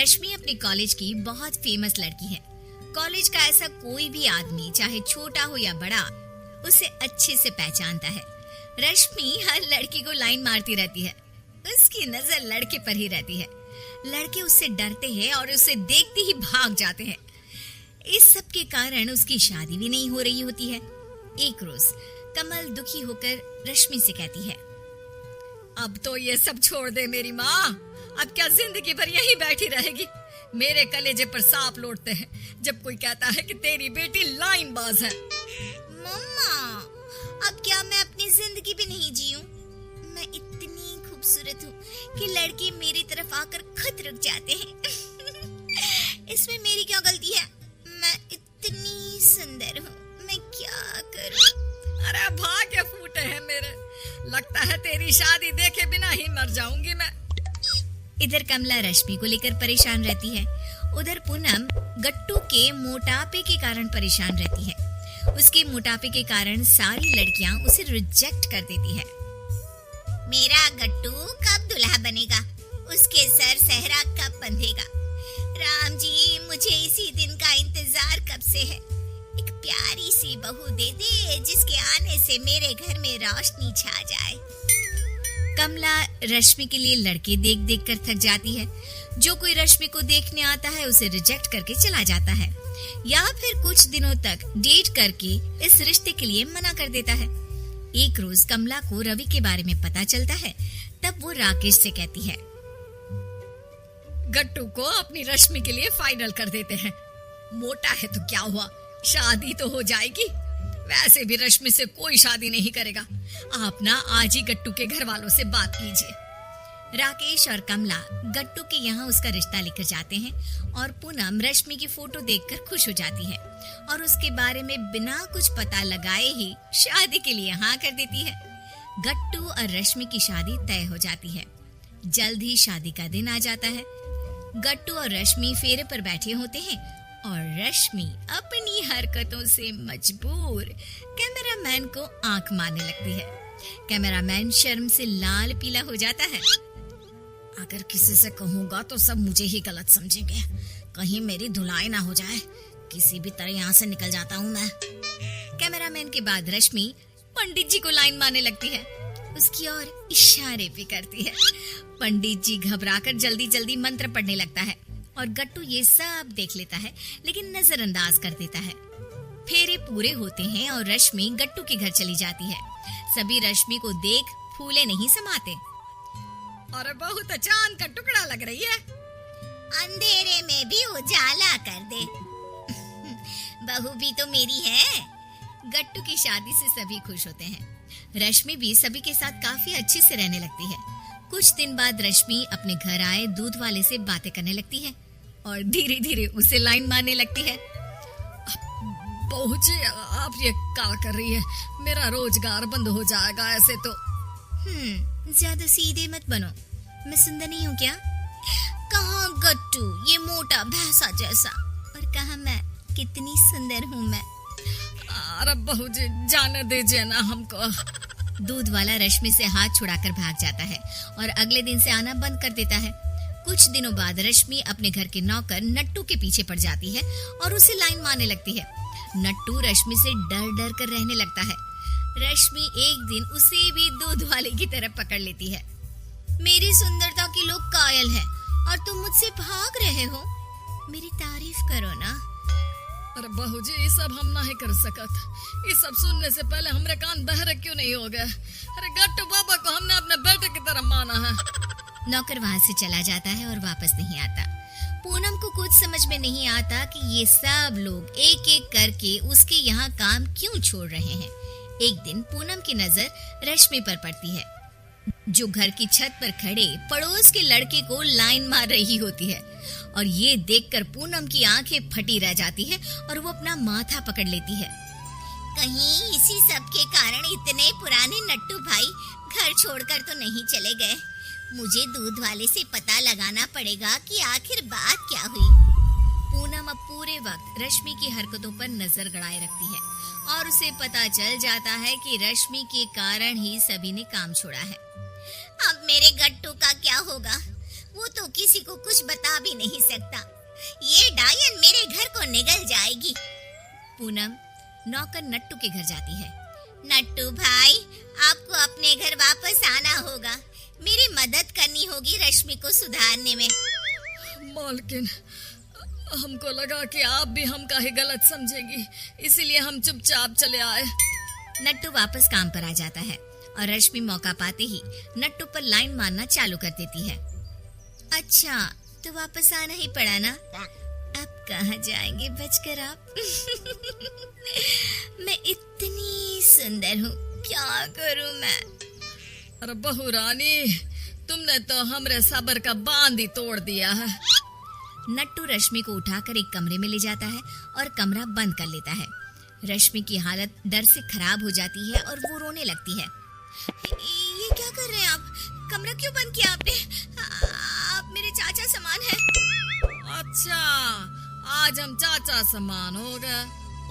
रश्मि अपने कॉलेज की बहुत फेमस लड़की है। कॉलेज का ऐसा कोई भी आदमी, चाहे छोटा हो या बड़ा, उसे अच्छे से पहचानता है। रश्मि हर लड़की को लाइन मारती रहती है। उसकी नजर लड़के पर ही रहती है। लड़के उससे डरते हैं और उसे देखते ही भाग जाते हैं। इस सब के कारण उसकी शादी भी नहीं हो रही होती है। एक रोज कमल दुखी होकर रश्मि से कहती है, अब तो ये सब छोड़ दे मेरी माँ। अब क्या जिंदगी भर यहीं बैठी रहेगी? मेरे कलेजे पर सांप लौटते हैं जब कोई कहता है कि तेरी बेटी लाइन बाज है। मम्मा, अब क्या मैं अपनी जिंदगी भी नहीं जीऊं? मैं इतनी खूबसूरत हूँ कि लड़के मेरी तरफ आकर खुद रुक जाते हैं। इसमें मेरी क्या गलती है? मैं इतनी सुंदर हूँ, मैं क्या करूँ? अरे भाग्य फूटे हैं मेरे। लगता है तेरी शादी देखे बिना ही मर जाऊंगी मैं। इधर कमला रश्मि को लेकर परेशान रहती है। उधर पूनम गट्टू के मोटापे के कारण परेशान रहती है। उसके मोटापे के कारण सारी लड़कियां उसे रिजेक्ट कर देती है। मेरा गट्टू कब दूल्हा बनेगा? उसके सर सहरा कब बंधेगा? राम जी, मुझे इसी दिन का इंतजार कब से है। एक प्यारी सी बहू दे दे जिसके आने से मेरे घर में रोशनी छा जाए। कमला रश्मि के लिए लड़के देख देख कर थक जाती है। जो कोई रश्मि को देखने आता है उसे रिजेक्ट करके चला जाता है या फिर कुछ दिनों तक डेट करके इस रिश्ते के लिए मना कर देता है। एक रोज कमला को रवि के बारे में पता चलता है। तब वो राकेश से कहती है, गट्टू को अपनी रश्मि के लिए फाइनल कर देते हैं। मोटा है तो क्या हुआ, शादी तो हो जाएगी। वैसे भी रश्मि से कोई शादी नहीं करेगा। आप ना आज ही गट्टू के घर वालों से बात कीजिए। राकेश और कमला गट्टू के यहाँ उसका रिश्ता लेकर जाते हैं और पूनम रश्मि की फोटो देखकर खुश हो जाती है और उसके बारे में बिना कुछ पता लगाए ही शादी के लिए हाँ कर देती है। गट्टू और रश्मि की शादी तय हो जाती है। जल्द ही शादी का दिन आ जाता है। गट्टू और रश्मि फेरे पर बैठे होते हैं और रश्मि अपनी हरकतों से मजबूर कैमरामैन को आंख मारने लगती है। कैमरामैन शर्म से लाल पीला हो जाता है। अगर किसी से कहूंगा तो सब मुझे ही गलत समझेंगे। कहीं मेरी धुलाई ना हो जाए। किसी भी तरह यहाँ से निकल जाता हूँ मैं। कैमरामैन के बाद रश्मि पंडित जी को लाइन मारने लगती है। उसकी ओर इशारे भी करती है। पंडित जी घबराकर जल्दी जल्दी मंत्र पढ़ने लगता है और गट्टू ये सब देख लेता है लेकिन नजरअंदाज कर देता है। फेरे पूरे होते हैं और रश्मि गट्टू के घर चली जाती है। सभी रश्मि को देख फूले नहीं समाते। और बहुत चांद का टुकड़ा लग रही है। अंधेरे में भी उजाला कर दे। बहू भी तो मेरी है। गट्टू की शादी से सभी खुश होते हैं। रश्मि भी सभी के साथ काफी अच्छे से रहने लगती है। कुछ दिन बाद रश्मि अपने घर आए दूध वाले से बातें करने लगती है और धीरे धीरे उसे लाइन मारने लगती है। बहू जी, आप ये क्या कर रही है? मेरा रोजगार बंद हो जाएगा ऐसे तो। ज्यादा सीधे मत बनो। मैं सुंदर नहीं हूँ क्या? कहाँ गट्टू ये मोटा भैंसा जैसा, और कहाँ मैं कितनी सुंदर हूँ मैं। अरे बहू जी, जाने दीजिए ना हमको। दूध वाला रश्मि से हाथ छुड़ाकर भाग जाता है और अगले दिन से आना बंद कर देता है। कुछ दिनों बाद रश्मि अपने घर के नौकर नट्टू के पीछे पड़ जाती है और उसे लाइन मारने लगती है। नट्टू रश्मि से डर डर कर रहने लगता है। रश्मि एक दिन उसे भी दूध वाले की तरफ पकड़ लेती है। मेरी सुंदरता के लोग कायल हैं और तुम मुझसे भाग रहे हो। मेरी तारीफ करो ना। अरे बहू जी, ये सब हम नहीं कर सकत। ये सब सुनने से पहले हमारे कान बहरे क्यों नहीं हो गए? अरे गट्टू बाबा को हमने अपने बेटे की तरह माना है। नौकर वहाँ से चला जाता है और वापस नहीं आता। पूनम को कुछ समझ में नहीं आता कि ये सब लोग एक एक करके उसके यहाँ काम क्यों छोड़ रहे हैं। एक दिन पूनम की नजर रश्मि पर पड़ती है, जो घर की छत पर खड़े पड़ोस के लड़के को लाइन मार रही होती है और ये देखकर पूनम की आंखें फटी रह जाती है और वो अपना माथा पकड़ लेती है। कहीं इसी सब के कारण इतने पुराने नट्टू भाई घर छोड़कर तो नहीं चले गए। मुझे दूध वाले से पता लगाना पड़ेगा कि आखिर बात क्या हुई। पूनम अब पूरे वक्त रश्मि की हरकतों पर नजर गड़ाए रखती है और उसे पता चल जाता है कि रश्मि के कारण ही सभी ने काम छोड़ा है। अब मेरे गट्टू का क्या होगा? वो तो किसी को कुछ बता भी नहीं सकता। ये डायन मेरे घर को निगल जाएगी। पूनम नौकर नट्टू के घर जाती है। नट्टू भाई, आपको अपने घर वापस आना होगा। मेरी मदद करनी होगी रश्मि को सुधारने में। मालकिन, हमको लगा कि आप भी हम काहे गलत समझेंगी, इसीलिए हम चुपचाप चले आए। नट्टू वापस काम पर आ जाता है और रश्मि मौका पाते ही नट्टू पर लाइन मारना चालू कर देती है। अच्छा, तो वापस आना ही पड़ा ना। अब कहाँ जाएंगे बचकर आप? मैं इतनी सुंदर हूँ, क्या करूँ मैं? अरे बहू रानी, तुमने तो हमरे सब्र का बांध ही तोड़ दिया है। नट्टू रश्मि को उठाकर एक कमरे में ले जाता है और कमरा बंद कर लेता है। रश्मि की हालत डर से खराब हो जाती है और वो रोने लगती है। ये क्या कर रहे हैं आप? कमरा क्यों बंद किया आपने? आप मेरे चाचा समान हैं। अच्छा, आज हम चाचा समान हो गए।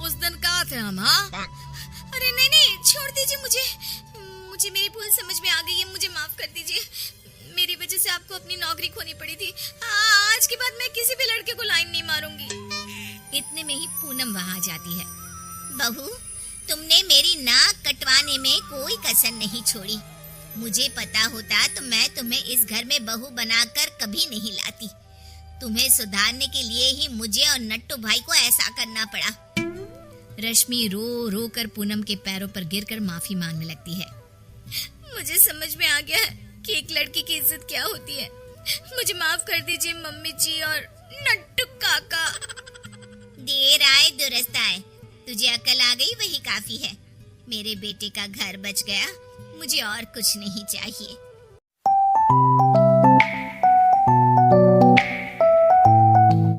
उस दिन कहा थे हम? हाँ, अरे नहीं नहीं, छोड़ दीजिए मुझे। मुझे मेरी भूल समझ में आ गई है, मुझे माफ कर दीजिए। मेरी वजह से आपको अपनी नौकरी खोनी पड़ी थी। आज के बाद मैं किसी भी लड़के को लाइन नहीं मारूंगी। इतने में ही पूनम वहाँ आ जाती है। बहू, तुमने मेरी नाक कटवाने में कोई कसर नहीं छोड़ी। मुझे पता होता तो मैं तुम्हें इस घर में बहू बनाकर कभी नहीं लाती। तुम्हें सुधारने के लिए ही मुझे और नट्टू भाई को ऐसा करना पड़ा। रश्मि रो रो कर पूनम के पैरों पर गिरकर माफी मांगने लगती है। मुझे समझ में आ गया है कि एक लड़की की इज्जत क्या होती है। मुझे माफ कर दीजिए मम्मी जी और नट्टू काका। देर आए दुरुस्त आए। तुझे अकल आ गई, वही काफी है। मेरे बेटे का घर बच गया, मुझे और कुछ नहीं चाहिए।